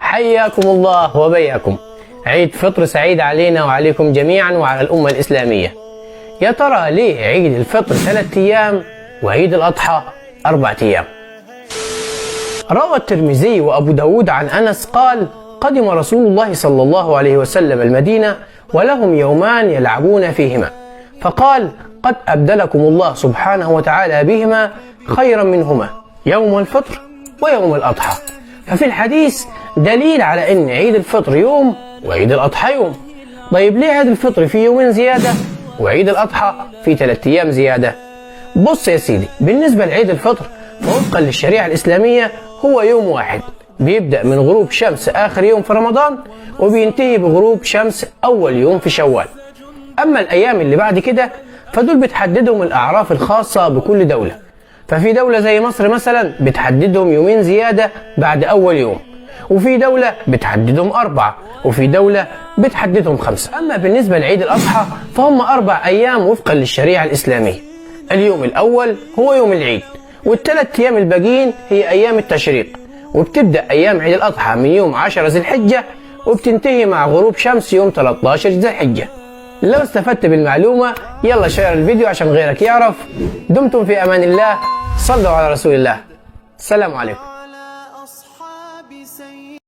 حياكم الله وبياكم. عيد فطر سعيد علينا وعليكم جميعا وعلى الأمة الإسلامية. يا ترى ليه عيد الفطر 3 أيام وعيد الأضحى 4 أيام؟ روى الترمذي وأبو داود عن أنس قال: قدم رسول الله صلى الله عليه وسلم المدينة ولهم يومان يلعبون فيهما، فقال: قد أبدلكم الله سبحانه وتعالى بهما خيرا منهما، يوم الفطر ويوم الأضحى. ففي الحديث دليل على أن عيد الفطر يوم وعيد الأضحى يوم. طيب ليه عيد الفطر في يومين زيادة وعيد الأضحى في 3 أيام زيادة؟ بص يا سيدي، بالنسبة لعيد الفطر فوفقا للشريعة الإسلامية هو يوم واحد، بيبدأ من غروب شمس آخر يوم في رمضان وبينتهي بغروب شمس أول يوم في شوال. أما الأيام اللي بعد كده فدول بتحددهم الأعراف الخاصة بكل دولة. ففي دولة زي مصر مثلا بتحددهم يومين زيادة بعد أول يوم، وفي دولة بتحددهم 4، وفي دولة بتحددهم 5. أما بالنسبة لعيد الأضحى فهم 4 أيام وفقا للشريعة الإسلامية. اليوم الأول هو يوم العيد، وال3 أيام الباقيين هي أيام التشريق، وبتبدأ أيام عيد الأضحى من يوم 10 ذي الحجة وبتنتهي مع غروب شمس يوم 13 ذي الحجة. لو استفدت بالمعلومة يلا شير الفيديو عشان غيرك يعرف. دمتم في أمان الله، صلوا على رسول الله، السلام عليكم.